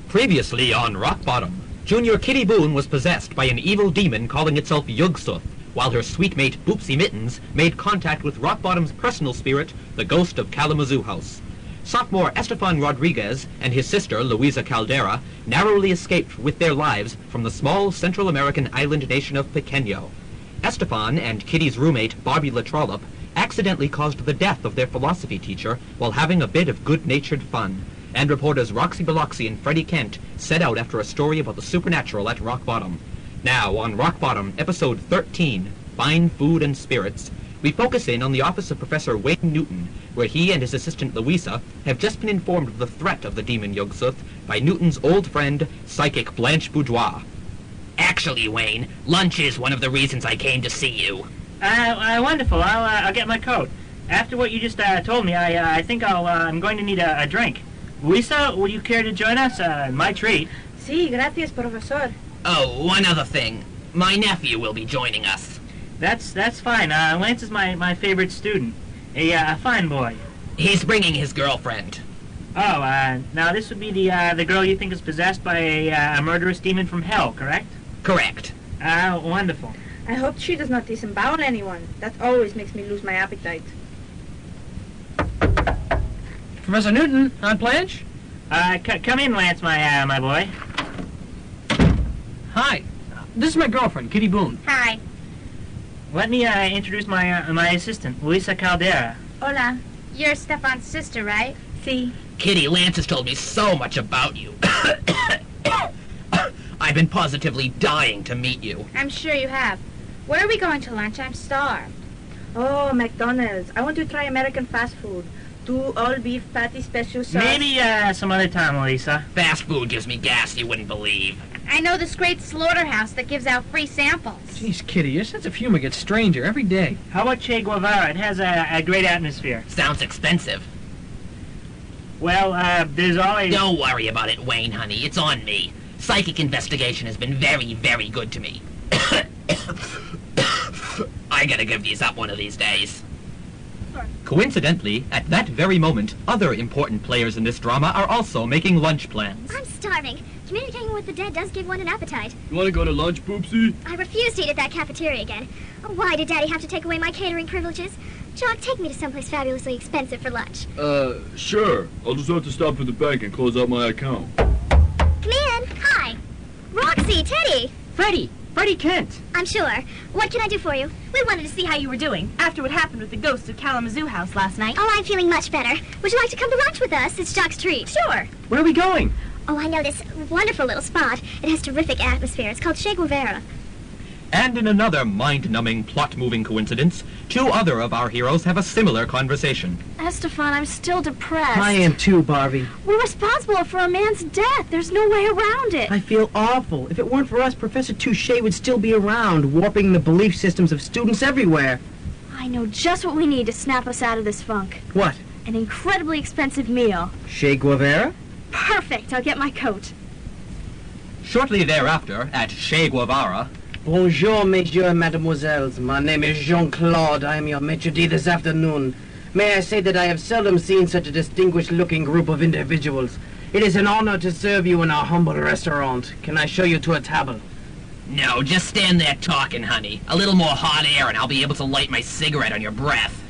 Previously on Rockbottom, Junior Kitty Boone was possessed by an evil demon calling itself Yugsuth, while her sweet mate Boopsy Mittens made contact with Rockbottom's personal spirit, the ghost of Kalamazoo House. Sophomore Estefan Rodriguez and his sister Luisa Caldera narrowly escaped with their lives from the small Central American island nation of Pequeño. Estefan and Kitty's roommate Barbie LaTrollop accidentally caused the death of their philosophy teacher while having a bit of good-natured fun. And reporters Roxy Biloxi and Freddie Kent set out after a story about the supernatural at Rockbottom. Now, on Rockbottom, episode 13, Fine Food and Spirits, we focus in on the office of Professor Wayne Newton, where he and his assistant Louisa have just been informed of the threat of the demon Yugsuth by Newton's old friend, psychic Blanche Boudoir. Actually, Wayne, lunch is one of the reasons I came to see you. Wonderful. I'll get my coat. After what you just told me, I think I'm going to need a drink. Luisa, would you care to join us? My treat. Sí, gracias, profesor. Oh, one other thing. My nephew will be joining us. That's fine. Lance is my favorite student. A fine boy. He's bringing his girlfriend. Oh, now this would be the girl you think is possessed by a murderous demon from hell, correct? Correct. Wonderful. I hope she does not disembowel anyone. That always makes me lose my appetite. Professor Newton, Aunt Blanche? Come in, Lance, my boy. Hi. This is my girlfriend, Kitty Boone. Hi. Let me introduce my assistant, Luisa Caldera. Hola. You're Stefan's sister, right? Sí. Kitty, Lance has told me so much about you. I've been positively dying to meet you. I'm sure you have. Where are we going to lunch? I'm starved. Oh, McDonald's. I want to try American fast food. 2 all-beef patty special sauce. Maybe some other time, Lisa. Fast food gives me gas you wouldn't believe. I know this great slaughterhouse that gives out free samples. Jeez, Kitty, your sense of humor gets stranger every day. How about Che Guevara? It has a great atmosphere. Sounds expensive. Well, there's always... Don't worry about it, Wayne, honey. It's on me. Psychic investigation has been very, very good to me. I gotta give these up one of these days. Coincidentally, at that very moment, other important players in this drama are also making lunch plans. I'm starving. Communicating with the dead does give one an appetite. You want to go to lunch, Poopsie? I refuse to eat at that cafeteria again. Why did Daddy have to take away my catering privileges? Jock, take me to someplace fabulously expensive for lunch. Sure. I'll just have to stop at the bank and close out my account. Come in. Hi. Roxy, Teddy. Freddie Kent. I'm sure. What can I do for you? We wanted to see how you were doing after what happened with the ghost of Kalamazoo House last night. Oh, I'm feeling much better. Would you like to come to lunch with us? It's Jock's treat. Sure. Where are we going? Oh, I know this wonderful little spot. It has terrific atmosphere. It's called Che Guevara. And in another mind-numbing, plot-moving coincidence, 2 other of our heroes have a similar conversation. Estefan, I'm still depressed. I am too, Barbie. We're responsible for a man's death. There's no way around it. I feel awful. If it weren't for us, Professor Touche would still be around, warping the belief systems of students everywhere. I know just what we need to snap us out of this funk. What? An incredibly expensive meal. Che Guevara? Perfect. I'll get my coat. Shortly thereafter, at Che Guevara, Bonjour, messieurs and mademoiselles. My name is Jean-Claude. I am your maitre d' this afternoon. May I say that I have seldom seen such a distinguished-looking group of individuals. It is an honor to serve you in our humble restaurant. Can I show you to a table? No, just stand there talking, honey. A little more hot air and I'll be able to light my cigarette on your breath.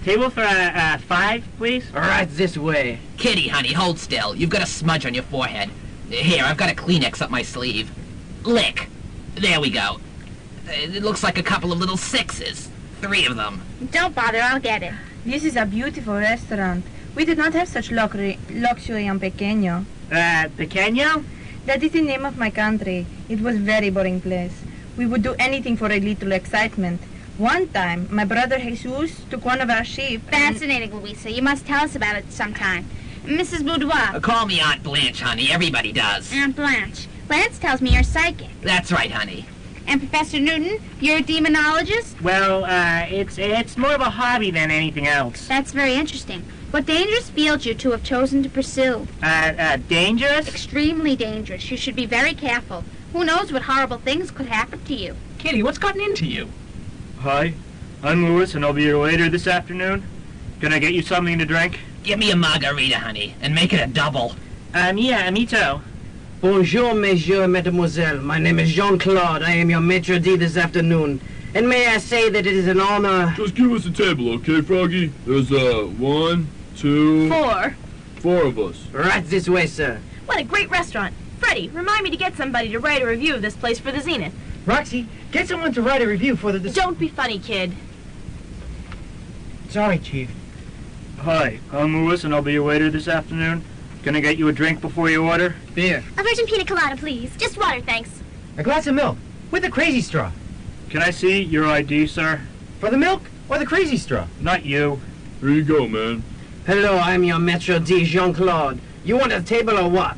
Table for 5, please. Right this way. Kitty, honey, hold still. You've got a smudge on your forehead. Here, I've got a Kleenex up my sleeve. Lick. There we go. It looks like a couple of little 6s. 3 of them. Don't bother, I'll get it. This is a beautiful restaurant. We did not have such luxury in Pequeño. Pequeño? That is the name of my country. It was very boring place. We would do anything for a little excitement. One time, my brother Jesus took one of our sheep. Fascinating, Louisa. You must tell us about it sometime. Mrs. Boudoir. Call me Aunt Blanche, honey. Everybody does. Aunt Blanche. Lance tells me you're psychic. That's right, honey. And Professor Newton, you're a demonologist? Well, it's more of a hobby than anything else. That's very interesting. What dangerous field you two have chosen to pursue? Dangerous? Extremely dangerous. You should be very careful. Who knows what horrible things could happen to you? Kitty, what's gotten into you? Hi, I'm Louis, and I'll be your waiter this afternoon. Can I get you something to drink? Give me a margarita, honey, and make it a double. Yeah, me too. Bonjour, monsieur, mademoiselle. My name is Jean-Claude. I am your maitre d' this afternoon. And may I say that it is an honor... Just give us a table, okay, Froggy? There's, 1, 2... 4. 4 of us. Right this way, sir. What a great restaurant. Freddie, remind me to get somebody to write a review of this place for the Zenith. Roxy, get someone to write a review for the... Don't be funny, kid. Sorry, Chief. Hi, I'm Lewis, and I'll be your waiter this afternoon. Can I get you a drink before you order? Beer. A virgin pina colada, please. Just water, thanks. A glass of milk with a crazy straw. Can I see your ID, sir? For the milk or the crazy straw? Not you. Here you go, man. Hello, I'm your maitre d', Jean-Claude. You want a table or what?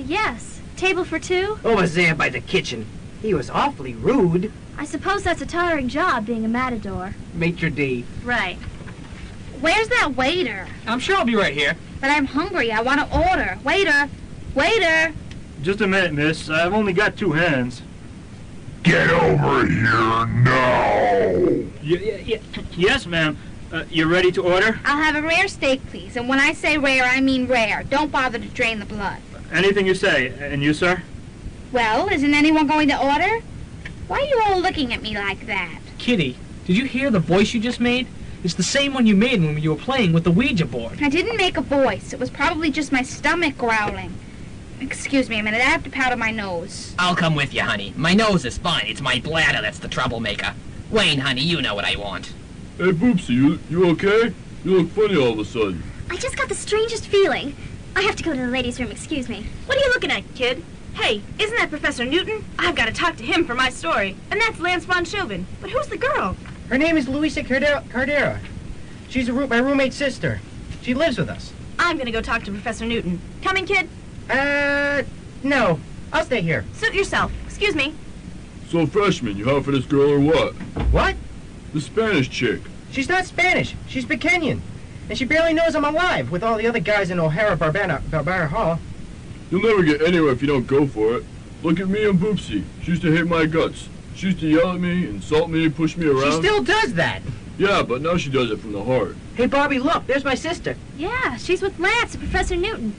Yes. Table for 2? Over there by the kitchen. He was awfully rude. I suppose that's a tiring job, being a matador. Maitre d'. Right. Where's that waiter? I'm sure I'll be right here. But I'm hungry. I want to order. Waiter! Waiter! Just a minute, miss. I've only got 2 hands. Get over here now! Yes, ma'am. You ready to order? I'll have a rare steak, please. And when I say rare, I mean rare. Don't bother to drain the blood. Anything you say. And you, sir? Well, isn't anyone going to order? Why are you all looking at me like that? Kitty, did you hear the voice you just made? It's the same one you made when you were playing with the Ouija board. I didn't make a voice. It was probably just my stomach growling. Excuse me a minute. I have to powder my nose. I'll come with you, honey. My nose is fine. It's my bladder that's the troublemaker. Wayne, honey, you know what I want. Hey, Boopsy, you okay? You look funny all of a sudden. I just got the strangest feeling. I have to go to the ladies' room, excuse me. What are you looking at, kid? Hey, isn't that Professor Newton? I've got to talk to him for my story. And that's Lance von Chauvin. But who's the girl? Her name is Luisa Cardera. She's my roommate's sister. She lives with us. I'm going to go talk to Professor Newton. Coming, kid? No. I'll stay here. Suit yourself. Excuse me. So, freshman, you hot for this girl or what? What? The Spanish chick. She's not Spanish. She's Pekenyan. And she barely knows I'm alive with all the other guys in O'Hara-Barbara Hall. You'll never get anywhere if you don't go for it. Look at me and Boopsy. She used to hate my guts. She used to yell at me, insult me, push me around. She still does that. Yeah, but now she does it from the heart. Hey, Bobby, look. There's my sister. Yeah, she's with Lance and Professor Newton.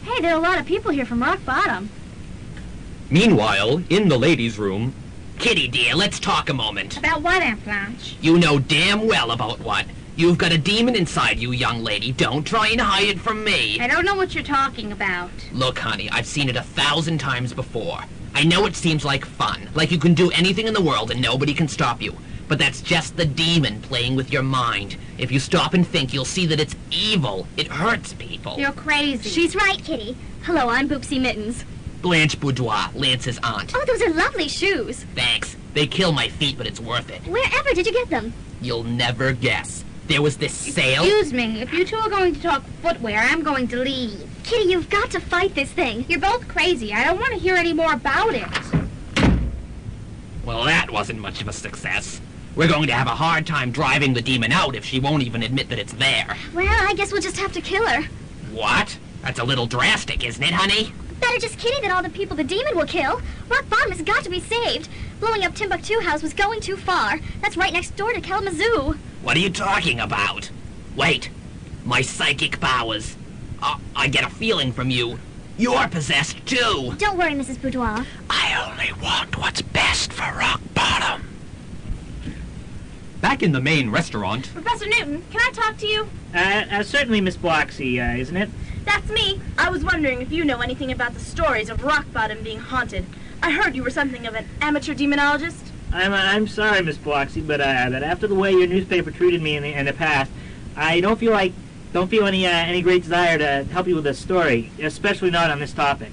Hey, there are a lot of people here from Rockbottom. Meanwhile, in the ladies' room... Kitty, dear, let's talk a moment. About what, Aunt Blanche? You know damn well about what. You've got a demon inside you, young lady. Don't try and hide it from me. I don't know what you're talking about. Look, honey, I've seen it 1,000 times before. I know it seems like fun, like you can do anything in the world and nobody can stop you. But that's just the demon playing with your mind. If you stop and think, you'll see that it's evil. It hurts people. You're crazy. She's right, Kitty. Hello, I'm Boopsy Mittens. Blanche Boudoir, Lance's aunt. Oh, those are lovely shoes. Thanks. They kill my feet, but it's worth it. Wherever did you get them? You'll never guess. There was this sale... Excuse me, if you two are going to talk footwear, I'm going to leave. Kitty, you've got to fight this thing. You're both crazy. I don't want to hear any more about it. Well, that wasn't much of a success. We're going to have a hard time driving the demon out if she won't even admit that it's there. Well, I guess we'll just have to kill her. What? That's a little drastic, isn't it, honey? Better just kidding than all the people the demon will kill. Rockbottom has got to be saved. Blowing up Timbuktu House was going too far. That's right next door to Kalamazoo. What are you talking about? Wait. My psychic powers. I get a feeling from you. You're possessed, too. Don't worry, Mrs. Boudoir. I only want what's best for Rockbottom. Back in the main restaurant... Professor Newton, can I talk to you? Certainly, Miss Bloxy, isn't it? That's me. I was wondering if you know anything about the stories of Rockbottom being haunted. I heard you were something of an amateur demonologist. I'm sorry, Miss Bloxy, but that after the way your newspaper treated me in the past, I don't feel any great desire to help you with this story, especially not on this topic.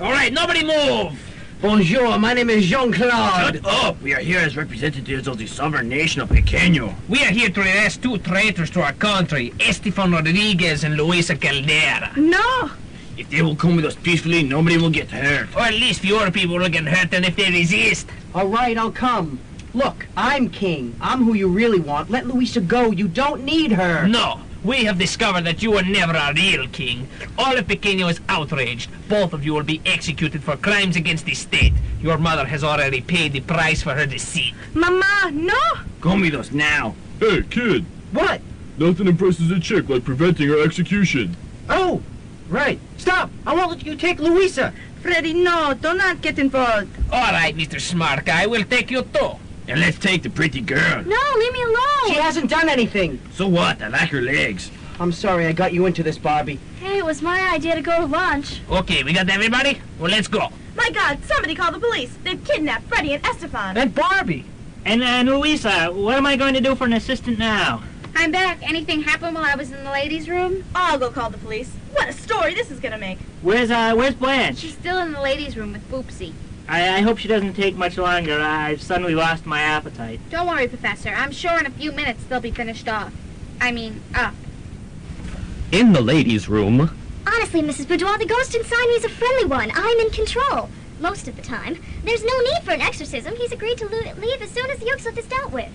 All right, nobody move. Bonjour, my name is Jean-Claude. Shut up. We are here as representatives of the sovereign nation of Pequeño. We are here to arrest 2 traitors to our country, Estefan Rodriguez and Luisa Caldera. No! If they will come with us peacefully, nobody will get hurt. Or at least fewer people will get hurt than if they resist. All right, I'll come. Look, I'm king. I'm who you really want. Let Luisa go. You don't need her. No. We have discovered that you were never a real king. All of Pequeño is outraged. Both of you will be executed for crimes against the state. Your mother has already paid the price for her deceit. Mama, no! Come with us now. Hey, kid. What? Nothing impresses a chick like preventing her execution. Oh, Right. Stop! I won't let you take Louisa. Freddy, no, do not get involved. All right, Mr. Smart Guy, we'll take you too. And let's take the pretty girl. No, leave me alone. She hasn't done anything. So what? I like her legs. I'm sorry I got you into this, Barbie. Hey, it was my idea to go to lunch. Okay, we got everybody? Well, let's go. My God, somebody call the police. They've kidnapped Freddy and Estefan. And Barbie. And Louisa, what am I going to do for an assistant now? I'm back. Anything happened while I was in the ladies' room? I'll go call the police. What a story this is gonna make. Where's Blanche? She's still in the ladies' room with Boopsy. I hope she doesn't take much longer. I've suddenly lost my appetite. Don't worry, Professor. I'm sure in a few minutes they'll be finished off. Up. In the ladies' room, Honestly, Mrs. Boudoir, the ghost inside me is a friendly one. I'm in control. Most of the time. There's no need for an exorcism. He's agreed to leave as soon as the Yugsuth is dealt with.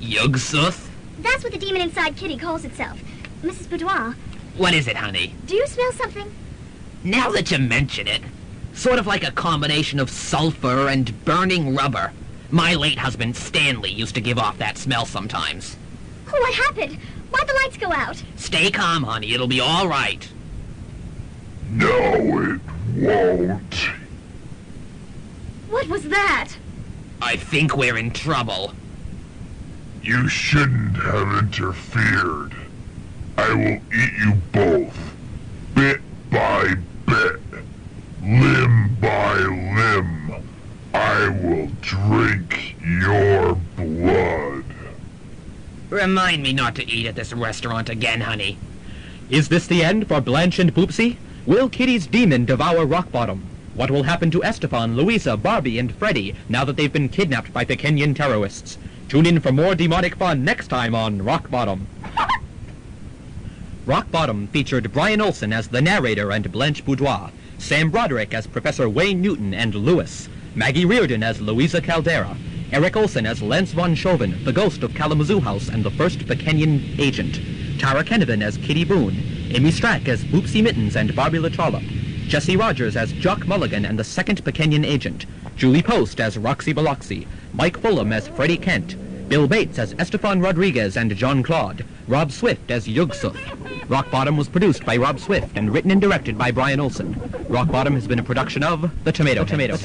Yugsuth? That's what the demon inside Kitty calls itself. Mrs. Boudoir, What is it, honey? do you smell something? Now that you mention it, sort of like a combination of sulfur and burning rubber. My late husband, Stanley, used to give off that smell sometimes. Oh, what happened? Why'd the lights go out? Stay calm, honey. It'll be all right. No, it won't. What was that? I think we're in trouble. You shouldn't have interfered. I will eat you both, bit by bit, limb by limb. I will drink your blood. Remind me not to eat at this restaurant again, honey. is this the end for Blanche and Boopsy? Will Kitty's demon devour Rockbottom? What will happen to Estefan, Louisa, Barbie, and Freddy now that they've been kidnapped by Pekenyan terrorists? Tune in for more demonic fun next time on Rockbottom. Rockbottom featured Brian Olsen as the narrator and Blanche Boudoir, Sam Broderick as Professor Wayne Newton and Lewis, Maggie Riordan as Louisa Caldera, Eric Olsen as Lance von Chauvin, the ghost of Kalamazoo House and the first Pekenyan agent, Tara Kenavan as Kitty Boone, Amy Strack as Boopsy Mittens and Barbie LaTrollop, Jesse Rogers as Jock Mulligan and the second Pekenyan agent, Julie Post as Roxy Biloxi, Mike Fulham as Freddie Kent, Bill Bates as Estefan Rodriguez and John Claude, Rob Swift as Yugsuth. Rockbottom was produced by Rob Swift and written and directed by Brian Olsen. Rockbottom has been a production of The Tomato Heads.